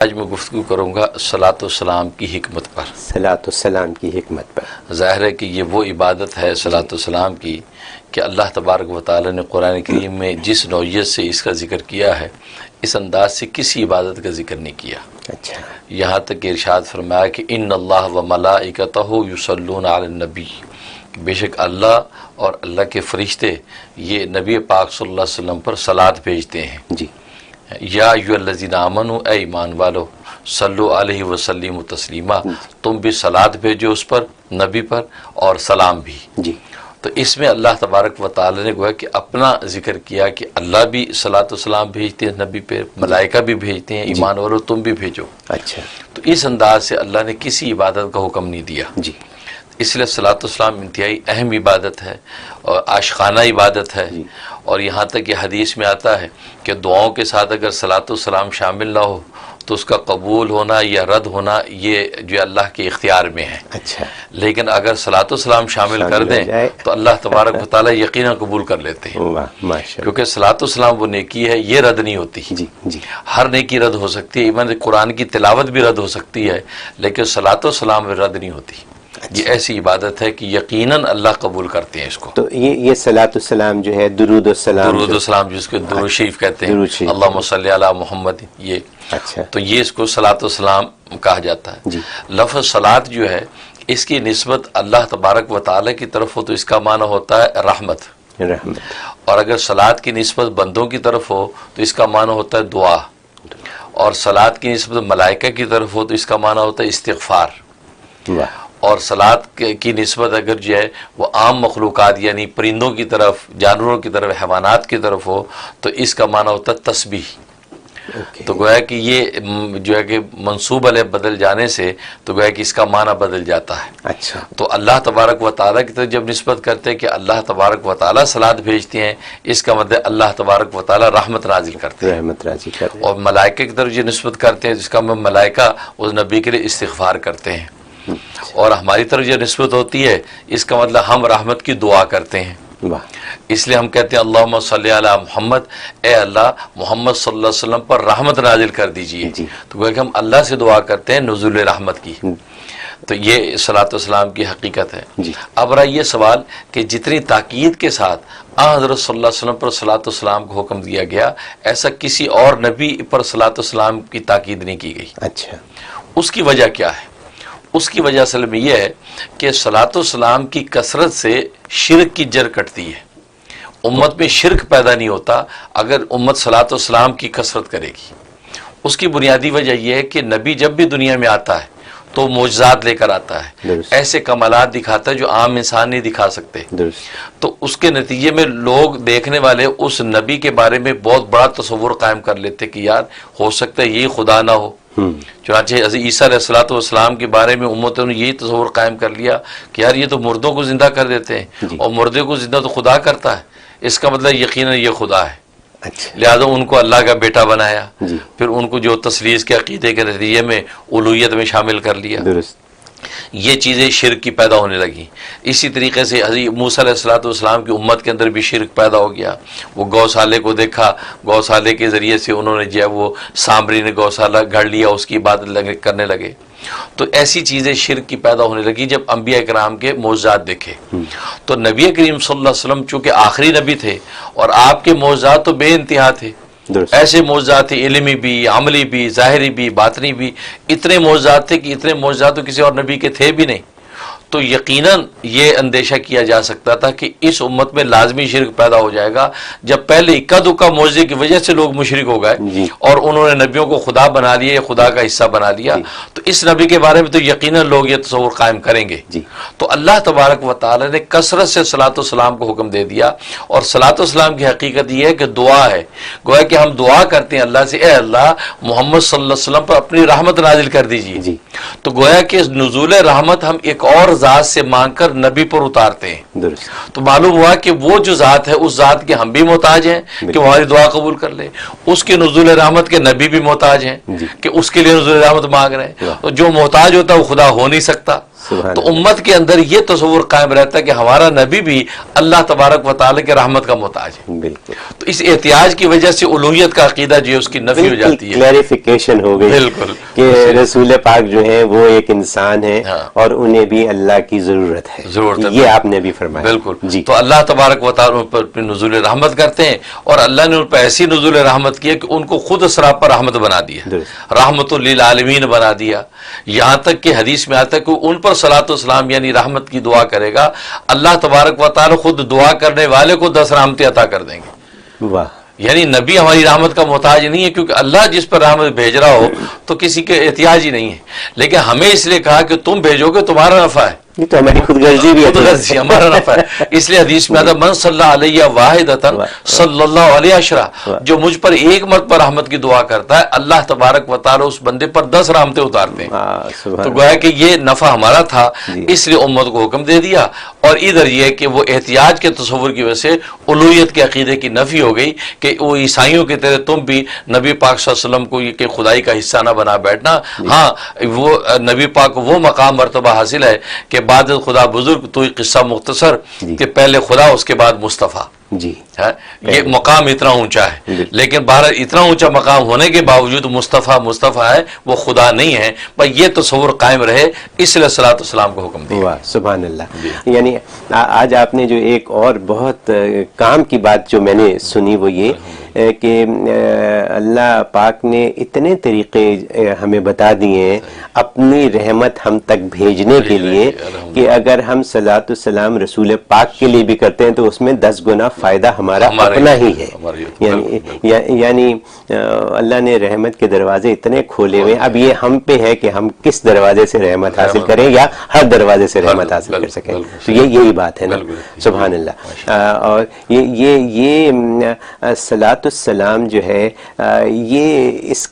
آج میں گفتگو کروں گا صلاۃ و سلام کی حکمت پر۔ صلاۃ و سلام کی حکمت پر۔ ظاہر ہے کہ یہ وہ عبادت ہے صلاۃ و سلام کی کہ اللہ تبارک و تعالی نے قرآن کریم میں جس نوعیت سے اس کا ذکر کیا ہے اس انداز سے کسی عبادت کا ذکر نہیں کیا۔ اچھا، یہاں تک کہ ارشاد فرمایا کہ ان اللہ و ملائکتہ یصلون علی النبی، بے شک اللہ اور اللہ کے فرشتے یہ نبی پاک صلی اللہ علیہ وسلم پر صلات بھیجتے ہیں۔ جی، یا ایھا الذین آمنوا، اے ایمان والو، صلو علیہ وسلم تسلیما، تم بھی صلات بھیجو اس پر، نبی پر، اور سلام بھی۔ جی، تو اس میں اللہ تبارک و تعالی نے گویا کہ اپنا ذکر کیا کہ اللہ بھی صلات و سلام بھیجتے ہیں نبی پہ، ملائکہ بھی بھیجتے ہیں، ایمان والو تم بھی بھیجو۔ اچھا، تو اس انداز سے اللہ نے کسی عبادت کا حکم نہیں دیا۔ جی، اس لیے صلاۃ السلام انتہائی اہم عبادت ہے اور عاشقانہ عبادت ہے، اور یہاں تک کہ حدیث میں آتا ہے کہ دعاؤں کے ساتھ اگر صلاۃ السلام شامل نہ ہو تو اس کا قبول ہونا یا رد ہونا یہ جو اللہ کے اختیار میں ہے۔ اچھا، لیکن اگر صلاۃ السلام شامل کر دیں تو اللہ تبارک و تعالیٰ یقیناً قبول کر لیتے ہیں، واہ، ماشاء اللہ۔ کیونکہ صلاۃ السلام وہ نیکی ہے، یہ رد نہیں ہوتی۔ جی، جی، ہر نیکی رد ہو سکتی ہے، ایون قرآن کی تلاوت بھی رد ہو سکتی ہے، لیکن صلاۃ السلام رد نہیں ہوتی۔ یہ ایسی عبادت ہے کہ یقیناً اللہ قبول کرتے ہیں اس کو۔ تو یہ صلاۃ السلام جو ہے درود السلام، درود السلام جس کو درود شریف کہتے ہیں، درود شریف، اللہم صلی علی محمد، یہ اچھا، تو یہ اس کو صلاۃ السلام کہا جاتا ہے۔ جی، لفظ صلاۃ جو ہے اس کی نسبت اللہ تبارک و تعالی کی طرف ہو تو اس کا معنی ہوتا ہے رحمت، رحمت، اور اگر صلاۃ کی نسبت بندوں کی طرف ہو تو اس کا معنی ہوتا ہے دعا، اور صلاۃ کی نسبت ملائکہ کی طرف ہو تو اس کا معنی ہوتا ہے استغفار، واہ، اور صلاۃ کی نسبت اگر جو ہے وہ عام مخلوقات یعنی پرندوں کی طرف، جانوروں کی طرف، حیوانات کی طرف ہو تو اس کا معنی ہوتا ہے تسبیح۔ اوکے، تو گویا کہ یہ جو ہے کہ منصوب علیہ بدل جانے سے تو گویا کہ اس کا معنی بدل جاتا ہے۔ اچھا، تو اللہ تبارک و تعالیٰ کی طرف جب نسبت کرتے ہیں کہ اللہ تبارک و تعالیٰ صلات بھیجتے ہیں، اس کا مطلب اللہ تبارک و تعالیٰ رحمت نازل کرتے ہیں، رحمت راضی کر رہے اور ملائکہ کی طرف جو نسبت کرتے ہیں جس کا مطلب ملائکہ اس نبی کے لیے استغفار کرتے ہیں، اور ہماری طرف جو نسبت ہوتی ہے اس کا مطلب ہم رحمت کی دعا کرتے ہیں۔ واہ، اس لیے ہم کہتے ہیں اللہم صلی علی محمد، اے اللہ محمد صلی اللہ علیہ وسلم پر رحمت نازل کر دیجئے۔ جی، تو گویا کہ ہم اللہ سے دعا کرتے ہیں نزول رحمت کی۔ تو یہ صلاۃ والسلام کی حقیقت ہے۔ جی، اب رہا یہ سوال کہ جتنی تاکید کے ساتھ حضرت صلی اللہ علیہ وسلم پر صلاۃ والسلام کو حکم دیا گیا، ایسا کسی اور نبی پر صلاۃ والسلام کی تاکید نہیں کی گئی۔ اچھا، اس کی وجہ کیا ہے؟ اس کی وجہ اصل میں یہ ہے کہ صلاۃ والسلام کی کثرت سے شرک کی جڑ کٹتی ہے، امت میں شرک پیدا نہیں ہوتا اگر امت صلاۃ والسلام کی کثرت کرے گی۔ اس کی بنیادی وجہ یہ ہے کہ نبی جب بھی دنیا میں آتا ہے تو معجزات لے کر آتا ہے، درست، ایسے کمالات دکھاتا ہے جو عام انسان نہیں دکھا سکتے۔ درست، تو اس کے نتیجے میں لوگ دیکھنے والے اس نبی کے بارے میں بہت بڑا تصور قائم کر لیتے کہ یار ہو سکتا ہے یہی خدا نہ ہو۔ چنانچہ حضرت عیسیٰ علیہ الصلوۃ والسلام کے بارے میں امتوں نے یہی تصور قائم کر لیا کہ یار یہ تو مردوں کو زندہ کر دیتے ہیں، اور مردے کو زندہ تو خدا کرتا ہے، اس کا مطلب یقیناً یہ خدا ہے، اچھا، لہذا ان کو اللہ کا بیٹا بنایا، جی، پھر ان کو جو تثلیث کے عقیدے کے نتیجے میں الوہیت میں شامل کر لیا۔ درست، یہ چیزیں شرک کی پیدا ہونے لگیں۔ اسی طریقے سے حضرت موسیٰ علیہ الصلوۃ والسلام کی امت کے اندر بھی شرک پیدا ہو گیا۔ وہ گوشالے کو دیکھا، گوشالے کے ذریعے سے انہوں نے جو ہے وہ سامری نے گوشالہ گھڑ لیا، اس کی عبادت کرنے لگے۔ تو ایسی چیزیں شرک کی پیدا ہونے لگی جب انبیاء کرام کے معجزات دیکھے۔ تو نبی کریم صلی اللہ علیہ وسلم چونکہ آخری نبی تھے اور آپ کے معجزات تو بے انتہا تھے، درست، ایسے معجزات تھے، علمی بھی، عملی بھی، ظاہری بھی، باطنی بھی، اتنے معجزات تھے کہ اتنے معجزات تو کسی اور نبی کے تھے بھی نہیں۔ تو یقیناً یہ اندیشہ کیا جا سکتا تھا کہ اس امت میں لازمی شرک پیدا ہو جائے گا جب پہلے اکا دکا معجزے کی وجہ سے لوگ مشرک ہو گئے اور انہوں نے نبیوں کو خدا بنا لیا یا خدا کا حصہ بنا لیا، تو اس نبی کے بارے میں تو یقیناً لوگ یہ تصور قائم کریں گے۔ تو اللہ تبارک و تعالی نے کثرت سے صلاۃ والسلام کو حکم دے دیا، اور صلاۃ والسلام کی حقیقت یہ ہے کہ دعا ہے، گویا کہ ہم دعا کرتے ہیں اللہ سے، اے اللہ محمد صلی اللہ علیہ وسلم پر اپنی رحمت نازل کر دیجیے۔ تو گویا کہ نزول رحمت ہم ایک اور ذات سے مانگ کر نبی پر اتارتے ہیں۔ درست، تو معلوم ہوا کہ وہ جو ذات ہے اس ذات کے ہم بھی محتاج ہیں کہ وہ ہماری دعا قبول کر لے، اس کے نزول رحمت کے نبی بھی محتاج ہیں کہ اس کے لیے نزول رحمت مانگ رہے ہیں۔ تو جو محتاج ہوتا ہے وہ خدا ہو نہیں سکتا، تو امت کے اندر یہ تصور قائم رہتا ہے کہ ہمارا نبی بھی اللہ تبارک و تعالی کے رحمت کا محتاج ہے. بالکل. تو اس احتیاج کی وجہ سے الوہیت کا عقیدہ جو ہے اس کی نفی ہو جاتی ہے. کلیریفیکیشن ہو گئی بالکل کہ رسول پاک جو ہیں وہ ایک انسان ہیں ہاں. اور انہیں بھی اللہ کی ضرورت ہے. یہ آپ نے بھی فرمایا. بالکل جی. تو اللہ تبارک و تعالی ان پر اپنی نزول رحمت کرتے ہیں اور اللہ نے ان پر ایسی نزول رحمت کی ہے کہ ان کو خود اسراء پر رحمت بنا دیا, رحمت للعالمین بنا دیا. یہاں تک کہ حدیث میں آتا ہے کہ ان پر صلاۃ والسلام یعنی رحمت کی دعا کرے گا, اللہ تبارک و تعالی خود دعا کرنے والے کو 10 رحمتیں عطا کر دیں گے. واہ. یعنی نبی ہماری رحمت کا محتاج نہیں ہے, کیونکہ اللہ جس پر رحمت بھیج رہا ہو تو کسی کے احتیاج ہی نہیں ہے, لیکن ہمیں اس لیے کہا کہ تم بھیجو گے تمہارا نفع ہے. یہ تو ہماری خود غرضی بھی ہے. خود غرضی ہمارا نفع ہے. اس لیے حدیث میں آتا ہے من صلی علیہ واحدۃ صلی اللہ علیہ عشرہ, جو مجھ پر ایک مرتبہ رحمت کی دعا کرتا ہے اللہ تبارک و تعالی اس بندے پر 10 رحمتیں اتارتے ہیں. تو گویا کہ یہ نفع ہمارا تھا, اس لیے امت کو حکم دے دیا. اور ادھر یہ کہ وہ احتیاج کے تصور کی وجہ سے الوہیت کے عقیدے کی نفی ہو گئی کہ وہ عیسائیوں کی طرح تم بھی نبی پاک صلی اللہ علیہ وسلم کو یہ کہ خدائی کا حصہ نہ بنا بیٹھنا. ہاں وہ نبی پاک کو وہ مقام مرتبہ حاصل ہے کہ بعد خدا بزرگ تو یہ قصہ مختصر کہ پہلے خدا اس کے بعد مصطفیٰ. جی. یہ مقام اتنا اونچا ہے, لیکن بہرحال اتنا اونچا مقام ہونے کے باوجود مصطفیٰ ہے, وہ خدا نہیں ہے. بس یہ تصور قائم رہے, اس لیے صلاۃ والسلام کو حکم دیا. سبحان اللہ. یعنی آج آپ نے جو ایک اور بہت کام کی بات جو میں نے سنی وہ یہ کہ اللہ پاک نے اتنے طریقے ہمیں بتا دیے ہیں اپنی رحمت ہم تک بھیجنے کے لیے کہ اگر ہم صلاۃ والسلام رسول پاک کے لیے بھی کرتے ہیں تو اس میں 10 گنا فائدہ ہمارا اپنا ہی ہے. یعنی اللہ نے رحمت کے دروازے اتنے کھولے ہوئے, اب یہ ہم پہ ہے کہ ہم کس دروازے سے رحمت حاصل کریں یا ہر دروازے سے رحمت حاصل کر سکیں. تو یہی بات ہے نا. سبحان اللہ. اور یہ صلاۃ السلام جو ہے یہ اس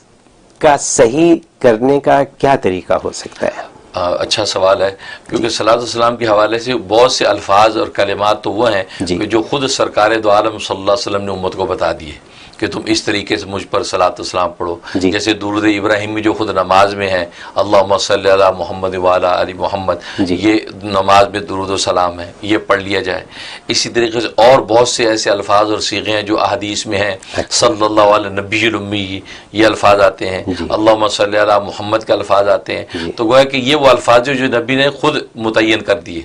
کا صحیح کرنے کا کیا طریقہ ہو سکتا ہے؟ اچھا سوال ہے, کیونکہ صلاۃ والسلام کے حوالے سے بہت سے الفاظ اور کلمات تو وہ ہیں کہ جو خود سرکار دو عالم صلی اللہ علیہ وسلم نے امت کو بتا دیے کہ تم اس طریقے سے مجھ پر صلاۃ والسلام پڑھو. جیسے درود ابراہیمی جو خود نماز میں ہے, اللہم صلی علی محمد وعلی آل محمد, یہ نماز میں درود و سلام ہے, یہ پڑھ لیا جائے. اسی طریقے سے اور بہت سے ایسے الفاظ اور صیغے ہیں جو احادیث میں ہیں, صلی اللہ علی نبی الامی, یہ الفاظ آتے ہیں, اللہم صلی علی محمد کے الفاظ آتے ہیں. تو گویا کہ یہ وہ الفاظ جو نبی نے خود متعین کر دیے.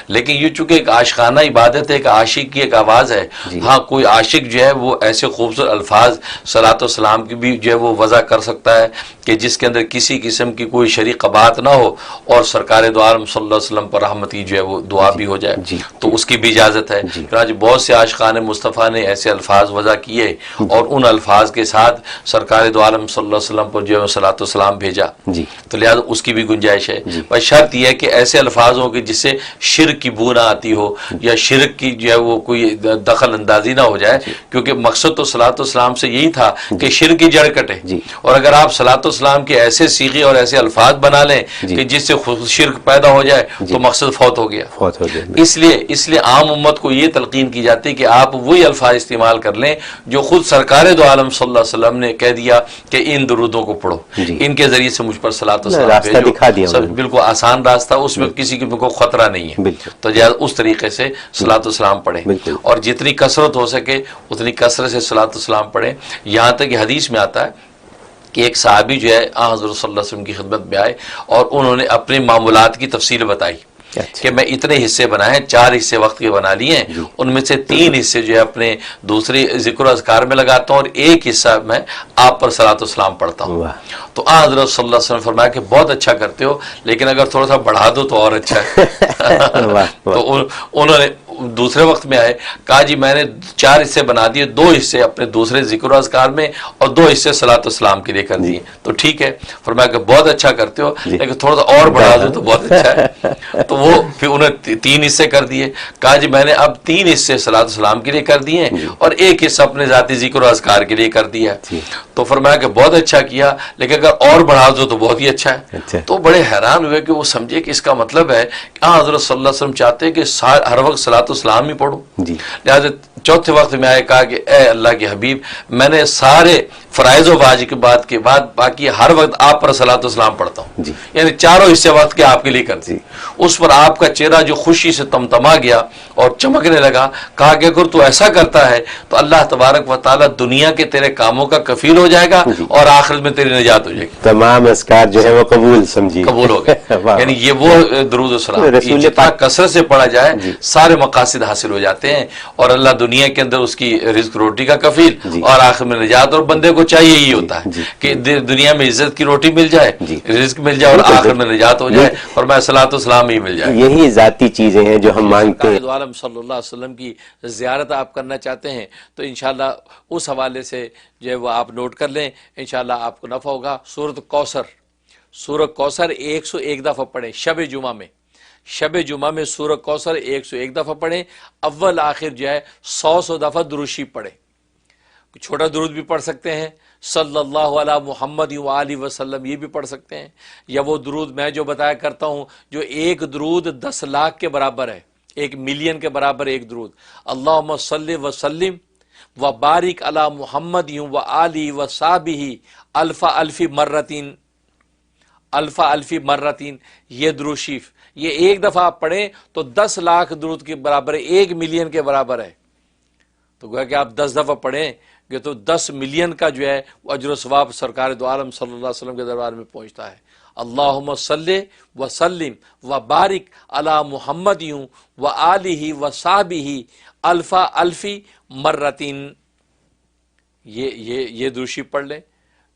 لیکن یہ چونکہ ایک عاشقانہ عبادت ہے, ایک عاشق کی ایک آواز ہے. ہاں کوئی عاشق جو ہے وہ ایسے خوبصورت الفاظ صلاۃ والسلام کی بھی جو ہے وہ وضع کر سکتا ہے کہ جس کے اندر کسی قسم کی کوئی شریک بات نہ ہو اور سرکار دو عالم صلی اللہ علیہ وسلم پر رحمت کی جو ہے وہ دعا بھی ہو جائے. تو اس کی بھی اجازت ہے. چنانچہ بہت سے عاشقان مصطفیٰ نے ایسے الفاظ وضع کیے اور ان الفاظ کے ساتھ سرکار دو عالم صلی اللہ علیہ وسلم پر جو ہے صلاۃ والسلام بھیجا. تو لہٰذا اس کی بھی گنجائش ہے. بس شرط یہ ہے کہ ایسے الفاظ ہوں کہ جس سے شرک کی بو نہ آتی ہو یا شرک کی جو ہے وہ کوئی دخل اندازی نہ ہو جائے, کیونکہ مقصد تو صلاۃ والسلام سے یہی تھا کہ شرک کی جڑ کٹے. اور اگر آپ صلاۃ والسلام کے ایسے صیغے اور ایسے الفاظ بنا لیں کہ جس سے شرک پیدا ہو جائے تو مقصد فوت ہو گیا. اس لیے عام امت کو یہ تلقین کی جاتی ہے کہ آپ وہی الفاظ استعمال کر لیں جو خود سرکار دو عالم صلی اللہ علیہ وسلم نے کہہ دیا کہ ان درودوں کو پڑھو, ان کے ذریعے سے مجھ پر صلاۃ والسلام بھیجو. بالکل آسان راستہ, اس میں کسی کو خطرہ نہیں ہے. تو اس طریقے سے صلاۃ والسلام پڑھیں اور جتنی کثرت ہو سکے اتنی کثرت سے صلاۃ والسلام پڑھیں. یہاں تک کہ حدیث میں آتا ہے کہ ایک صحابی جو ہے حضرت صلی اللہ علیہ وسلم کی خدمت میں آئے اور انہوں نے اپنے معمولات کی تفصیل بتائی کہ میں اتنے حصے بنائے ہیں, 4 حصے وقت کے بنا لیے ہیں, ان میں سے 3 حصے جو ہے اپنے دوسرے ذکر و اذکار میں لگاتا ہوں اور 1 حصہ میں آپ پر صلاۃ والسلام پڑھتا ہوں. تو حضرت صلی اللہ علیہ وسلم فرمایا کہ بہت اچھا کرتے ہو, لیکن اگر تھوڑا سا بڑھا دو تو اور اچھا ہے. تو انہوں نے دوسرے وقت میں آئے, کہا جی میں نے 4 حصے بنا دیے, 2 حصے اپنے دوسرے ذکر و اذکار میں اور 2 حصے صلاۃ والسلام کے لیے کر دیے. تو ٹھیک ہے, فرمایا کہ بہت اچھا کرتے ہو, لیکن تھوڑا سا اور بڑھا دو تو بہت اچھا ہے. تو وہ پھر انہیں 3 حصے کر دیے. کہا جی میں نے اب 3 حصے صلاۃ والسلام کے لیے کر دیے اور 1 حصہ اپنے ذاتی ذکر و اذکار کے لیے کر دیا. تو فرمایا کہ بہت اچھا کیا, لیکن اگر اور بڑھا دو تو بہت ہی اچھا ہے. تو بڑے حیران ہوئے کہ وہ سمجھے کہ اس کا مطلب ہے کہ حضرت صلی اللہ علیہ وسلم چاہتے ہیں کہ ہر وقت صلاۃ والسلام ہی پڑھو. لہٰذا چوتھے وقت میں آئے, کہا کہ اے اللہ کے حبیب, میں نے سارے فرائض و واجبات کے بعد باقی ہر وقت آپ پر صلاۃ و سلام پڑھتا ہوں، جی، یعنی چاروں حصے وقت کے آپ کے لیے کرتے جی، اس پر آپ کا چہرہ جو خوشی سے تمتما گیا اور چمکنے لگا، کہا کہ اگر تو ایسا کرتا ہے تو اللہ تبارک و تعالیٰ دنیا کے تیرے کاموں کا کفیل ہو جائے گا جی، اور آخرت میں تیری نجات ہو جائے گی، تمام اذکار جو ہے وہ قبول سمجھیے، قبول ہو گئے۔ واہ، یعنی یہ وہ درود و سلام رسول یہ جتنا پاک- کثرت سے پڑھا جائے جی، سارے مقاصد حاصل ہو جاتے ہیں، اور اللہ دنیا کے اندر اس کی رزق روٹی کا کفیل جی، اور آخر میں نجات، اور بندے کو چاہیے ہی ہوتا ہے جی، کہ دنیا میں عزت کی روٹی مل جائے، جی، رزق مل جائے، اور بالکل، آخر میں نجات ہو جائے، یہ- اور میں صلاۃ و سلام ہی مل جائے۔ یہی ذاتی چیزیں ہیں جو ہم مانگتے ہیں۔ سرکار دو عالم صلی اللہ علیہ وسلم کی زیارت آپ کرنا چاہتے ہیں تو انشاءاللہ اس حوالے سے جو ہے وہ آپ نوٹ کر لیں، انشاءاللہ آپ کو نفع ہوگا۔ سورۃ کوثر، سورۃ کوثر 101 دفعہ پڑھیں شب جمعہ میں، شب جمعہ میں سورۃ کوثر 101 دفعہ پڑھیں، اول آخر جو ہے 100 دفعہ دروشی پڑھیں۔ چھوٹا درود بھی پڑھ سکتے ہیں، صلی اللہ علی محمد وآلہ وسلم، یہ بھی پڑھ سکتے ہیں، یا وہ درود میں جو بتایا کرتا ہوں جو ایک درود 10 لاکھ کے برابر ہے، 1 ملین کے برابر ایک درود، اللہم صلی وسلم وبارک علی محمد وآلہ وصحبہ الف الف مرتین، الف الفی مرتین، یہ درود شریف یہ ایک دفعہ آپ پڑھیں تو 10 لاکھ درود کے برابر ہے، 1 ملین کے برابر ہے۔ تو گویا کہ آپ 10 دفعہ پڑھیں گے تو 10 ملین کا جو ہے وہ اجر و ثواب سرکار دو عالم صلی اللہ علیہ وسلم کے دربار میں پہنچتا ہے۔ اللہم صلی وسلم وبارک علی محمد وآلہ وصحبہ الف الفی مرتین، یہ دروشی پڑھ لیں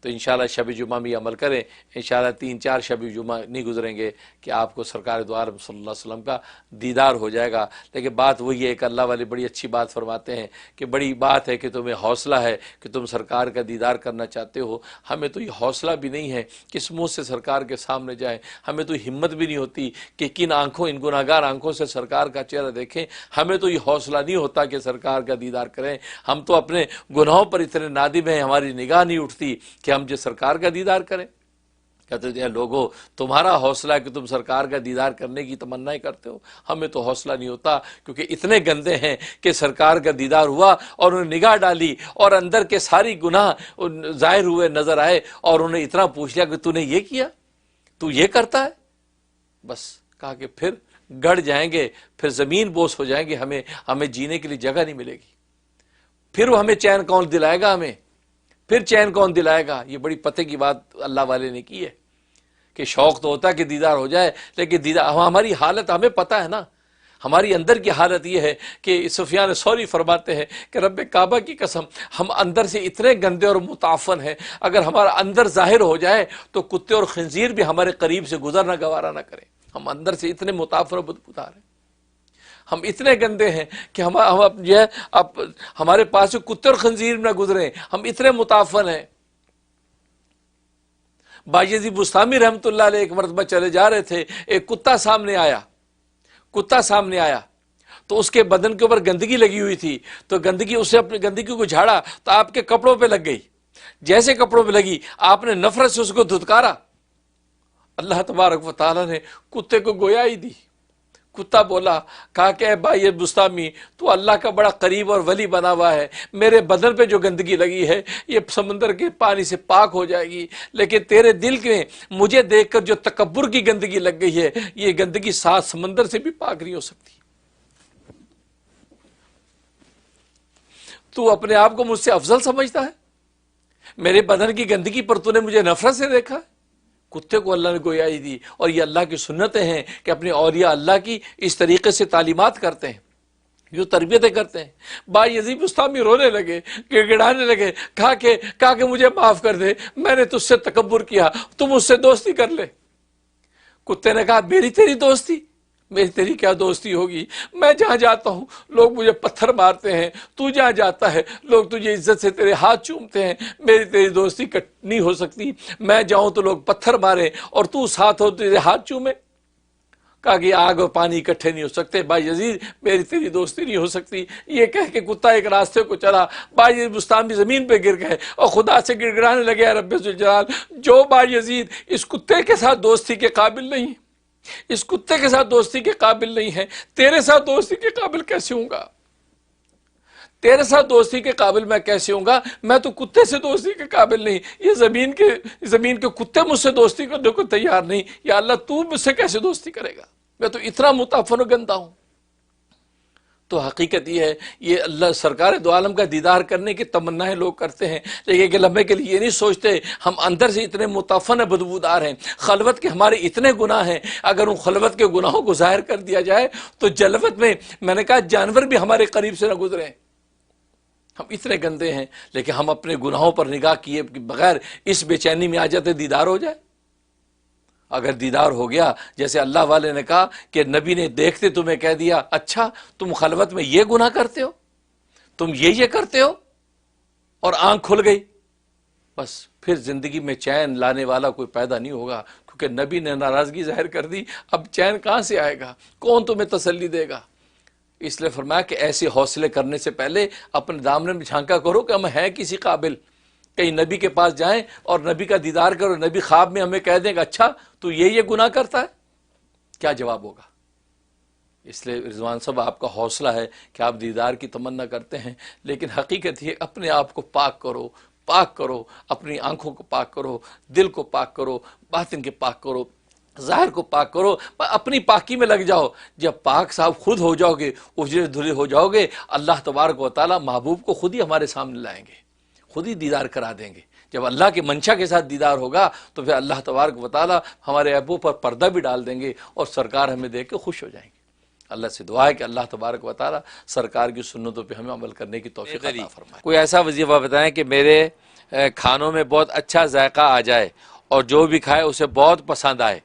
تو انشاءاللہ شب جمعہ میں عمل کریں، انشاءاللہ 3-4 شب جمعہ نہیں گزریں گے کہ آپ کو سرکار دو عالم صلی اللہ علیہ وسلم کا دیدار ہو جائے گا۔ لیکن بات وہی ہے کہ اللہ والے بڑی اچھی بات فرماتے ہیں کہ بڑی بات ہے کہ تمہیں حوصلہ ہے کہ تم سرکار کا دیدار کرنا چاہتے ہو، ہمیں تو یہ حوصلہ بھی نہیں ہے کہ اس منہ سے سرکار کے سامنے جائیں، ہمیں تو ہمت بھی نہیں ہوتی کہ کن آنکھوں، ان گناہگار آنکھوں سے سرکار کا چہرہ دیکھیں، ہمیں تو یہ حوصلہ نہیں ہوتا کہ سرکار کا دیدار کریں، ہم تو اپنے گناہوں پر اتنے نادم ہیں، ہماری نگاہ نہیں اٹھتی کہ ہم جو سرکار کا دیدار کریں۔ کہتے ہیں لوگوں تمہارا حوصلہ ہے کہ تم سرکار کا دیدار کرنے کی تمنا کرتے ہو، ہمیں تو حوصلہ نہیں ہوتا کیونکہ اتنے گندے ہیں کہ سرکار کا دیدار ہوا اور انہوں نے نگاہ ڈالی اور اندر کے ساری گناہ ظاہر ہوئے نظر آئے اور انہوں نے اتنا پوچھ لیا کہ تو نے یہ کیا، تو یہ کرتا ہے، بس کہا کہ پھر گڑ جائیں گے، پھر زمین بوس ہو جائیں گے، ہمیں جینے کے لیے جگہ نہیں ملے گی، پھر وہ ہمیں چین کون دلائے گا، ہمیں پھر چین کون دلائے گا۔ یہ بڑی پتے کی بات اللہ والے نے کی ہے کہ شوق تو ہوتا ہے کہ دیدار ہو جائے، لیکن دیدار ہماری حالت ہمیں پتہ ہے نا، ہماری اندر کی حالت یہ ہے کہ سفیان ثوری فرماتے ہیں کہ رب کعبہ کی قسم ہم اندر سے اتنے گندے اور متعفن ہیں، اگر ہمارا اندر ظاہر ہو جائے تو کتے اور خنزیر بھی ہمارے قریب سے گزرنا گوارا نہ کریں، ہم اندر سے اتنے متعفن اور بدبودار ہیں، ہم اتنے گندے ہیں کہ ہم جو ہے اب ہمارے پاس سے کتے اور خنزیر نہ گزریں، ہم اتنے متعفن ہیں۔ بایزید بستامی رحمۃ اللہ علیہ ایک مرتبہ چلے جا رہے تھے، ایک کتا سامنے آیا تو اس کے بدن کے اوپر گندگی لگی ہوئی تھی، تو اسے اپنی گندگی کو جھاڑا تو آپ کے کپڑوں پہ لگ گئی، جیسے کپڑوں پہ لگی آپ نے نفرت سے اس کو دھتکارا، اللہ تبارک و تعالیٰ نے کتے کو گویائی دی۔ کتا بولا، کہا کہ اے بھائی بستامی تو اللہ کا بڑا قریب اور ولی بنا ہوا ہے، میرے بدن پہ جو گندگی لگی ہے یہ سمندر کے پانی سے پاک ہو جائے گی، لیکن تیرے دل میں مجھے دیکھ کر جو تکبر کی گندگی لگ گئی ہے یہ گندگی 7 سمندر سے بھی پاک نہیں ہو سکتی۔ تو اپنے آپ کو مجھ سے افضل سمجھتا ہے، میرے بدن کی گندگی پر تو نے مجھے نفرت سے دیکھا ہے۔ کتے کو اللہ نے گویائی دی، اور یہ اللہ کی سنتیں ہیں کہ اپنے اولیاء اللہ کی اس طریقے سے تعلیمات کرتے ہیں، جو تربیتیں کرتے ہیں۔ بایزید بستامی رونے لگے، گڑگڑانے لگے، کہا کہ مجھے معاف کر دے، میں نے تجھ سے تکبر کیا، تم مجھ سے دوستی کر لے۔ کتے نے کہا میری تیری دوستی، میری تیری کیا دوستی ہوگی، میں جہاں جاتا ہوں لوگ مجھے پتھر مارتے ہیں، تو جہاں جاتا ہے لوگ تجھے عزت سے تیرے ہاتھ چومتے ہیں، میری تیری دوستی نہیں ہو سکتی، میں جاؤں تو لوگ پتھر ماریں اور تو ساتھ ہو تیرے ہاتھ چومے۔ کہا کہ آگ اور پانی اکٹھے نہیں ہو سکتے، بایزید میری تیری دوستی نہیں ہو سکتی۔ یہ کہہ کے کتا ایک راستے کو چلا، بایزید بستامی زمین پہ گر گئے اور خدا سے گڑگڑانے لگے، اے رب ذوالجلال جو بایزید اس کتے کے ساتھ دوستی کے قابل نہیں، اس کتے کے ساتھ دوستی کے قابل نہیں ہے، تیرے ساتھ دوستی کے قابل کیسے ہوں گا؟ تیرے ساتھ دوستی کے قابل میں کیسے ہوں گا؟ میں تو کتے سے دوستی کے قابل نہیں، یہ زمین کے کتے مجھ سے دوستی کرنے کو تیار نہیں، یا اللہ تو مجھ سے کیسے دوستی کرے گا؟ میں تو اتنا متعفن و گندہ ہوں۔ تو حقیقت یہ ہے، یہ اللہ سرکار دو عالم کا دیدار کرنے کی تمنائیں لوگ کرتے ہیں، لیکن ایک لمحے کے لیے یہ نہیں سوچتے ہم اندر سے اتنے متعفن بدبودار ہیں، خلوت کے ہمارے اتنے گناہ ہیں، اگر ان خلوت کے گناہوں کو ظاہر کر دیا جائے تو جلوت میں نے کہا جانور بھی ہمارے قریب سے نہ گزریں، ہم اتنے گندے ہیں۔ لیکن ہم اپنے گناہوں پر نگاہ کیے بغیر اس بے چینی میں آ جاتے دیدار ہو جائے۔ اگر دیدار ہو گیا، جیسے اللہ والے نے کہا کہ نبی نے دیکھتے تمہیں کہہ دیا اچھا تم خلوت میں یہ گناہ کرتے ہو، تم یہ کرتے ہو، اور آنکھ کھل گئی، بس پھر زندگی میں چین لانے والا کوئی پیدا نہیں ہوگا، کیونکہ نبی نے ناراضگی ظاہر کر دی، اب چین کہاں سے آئے گا؟ کون تمہیں تسلی دے گا؟ اس لیے فرمایا کہ ایسے حوصلے کرنے سے پہلے اپنے دامن میں جھانکا کرو کہ ہم ہیں کسی قابل، کہیں نبی کے پاس جائیں اور نبی کا دیدار کرو، نبی خواب میں ہمیں کہہ دیں کہ اچھا تو یہ گناہ کرتا ہے، کیا جواب ہوگا؟ اس لیے رضوان صاحب آپ کا حوصلہ ہے کہ آپ دیدار کی تمنا کرتے ہیں، لیکن حقیقت یہ اپنے آپ کو پاک کرو، اپنی آنکھوں کو پاک کرو، دل کو پاک کرو، باطن کے پاک کرو، ظاہر کو پاک کرو، اپنی پاکی میں لگ جاؤ۔ جب پاک صاحب خود ہو جاؤ گے، اجڑے دھلے ہو جاؤ گے، اللہ تبارک و تعالیٰ محبوب کو خود ہی ہمارے سامنے لائیں گے، خود ہی دیدار کرا دیں گے۔ جب اللہ کے منشا کے ساتھ دیدار ہوگا تو پھر اللہ تبارک و تعالیٰ ہمارے عیبوں پر پردہ بھی ڈال دیں گے اور سرکار ہمیں دیکھ کے خوش ہو جائیں گے۔ اللہ سے دعا ہے کہ اللہ تبارک و تعالیٰ سرکار کی سنتوں پہ ہمیں عمل کرنے کی توفیق عطا فرمائے۔ کوئی ایسا وظیفہ بتائیں کہ میرے کھانوں میں بہت اچھا ذائقہ آ جائے اور جو بھی کھائے اسے بہت پسند آئے۔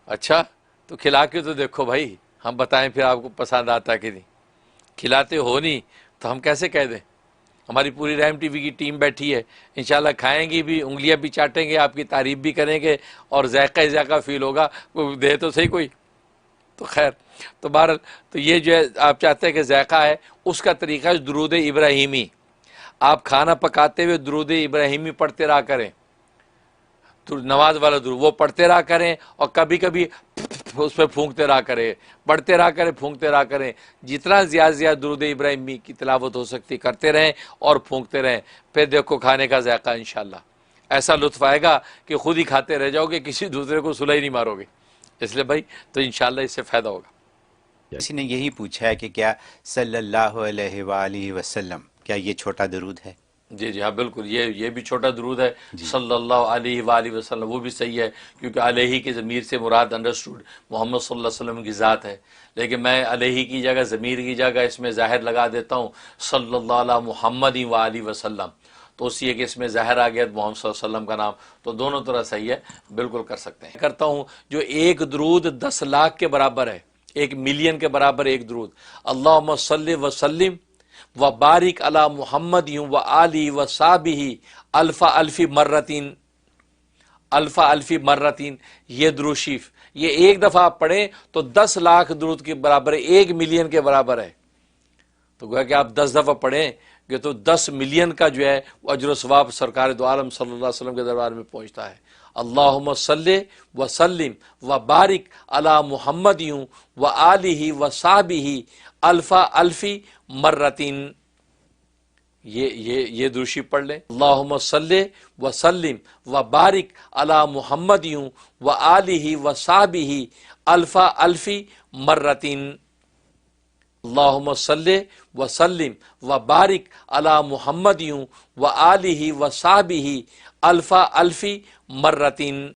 اچھا تو کھلا کے تو دیکھو بھائی، ہم بتائیں پھر آپ کو پسند آتا ہے کہ نہیں؟ کھلاتے ہو نہیں تو ہم کیسے کہہ دیں؟ ہماری پوری رحم ٹی وی کی ٹیم بیٹھی ہے، انشاءاللہ کھائیں گی بھی، انگلیاں بھی چاٹیں گے، آپ کی تعریف بھی کریں گے اور ذائقہ فیل ہوگا، کوئی دے تو صحیح کوئی۔ تو خیر، تو بہرحال تو یہ جو ہے آپ چاہتے ہیں کہ ذائقہ ہے، اس کا طریقہ ہے درود ابراہیمی۔ آپ کھانا پکاتے ہوئے درود ابراہیمی پڑھتے رہا کریں، نماز والا درود وہ پڑھتے رہا کریں، اور کبھی کبھی اس پہ پھونکتے رہا کریں، پڑھتے رہا کریں، پھونکتے رہا کریں۔ جتنا زیادہ زیادہ درود ابراہیمی کی تلاوت ہو سکتی کرتے رہیں اور پھونکتے رہیں، پھر دیکھو کھانے کا ذائقہ انشاءاللہ ایسا لطف آئے گا کہ خود ہی کھاتے رہ جاؤ گے، کسی دوسرے کو صلہ ہی نہیں مارو گے۔ اس لیے بھائی تو انشاءاللہ اس سے فائدہ ہوگا۔ کسی نے یہی پوچھا ہے کہ کیا صلی اللہ علیہ وآلہ وسلم، کیا یہ چھوٹا درود ہے؟ جی جی ہاں بالکل، یہ بھی چھوٹا درود ہے، صلی اللہ علیہ وآلہ وسلم، وہ بھی صحیح ہے، کیونکہ علیہ کی ضمیر سے مراد انڈرسٹوڈ محمد صلی اللہ علیہ وسلم کی ذات ہے، لیکن میں علیہ کی جگہ، ضمیر کی جگہ اس میں ظاہر لگا دیتا ہوں صلی اللہ علیہ محمد وآلہ وسلم، تو اسی ہے کہ اس میں ظاہر آ گیا محمد صلی اللہ علیہ وسلم کا نام، تو دونوں طرح صحیح ہے، بالکل کر سکتے ہیں۔ کرتا ہوں جو ایک درود 10 لاکھ کے برابر ہے، 1 ملین کے برابر ایک درود، اللہم صلی وسلم وبارک علی محمد و آلہ و صحبہ الف مرتین، الف مرتین، یہ درود شریف یہ ایک دفعہ آپ پڑھیں تو 10 لاکھ درود کے برابر ہے، 1 ملین کے برابر ہے۔ تو گویا کہ آپ 10 دفعہ پڑھیں گے تو 10 ملین کا جو ہے وہ اجر و ثواب سرکار دو عالم صلی اللہ علیہ وسلم کے دربار میں پہنچتا ہے۔ اللہم صلی وسلم وبارک علی محمد و آلہ و صحبہ الف مرتین، یہ درشی پڑھ لیں، اللہم صلی وسلم وبارک علی محمد و آلہ و صحبہ الف مرتین، اللہم صلی وسلم وبارک علی محمد و آلہ و صحبہ الف مرتین۔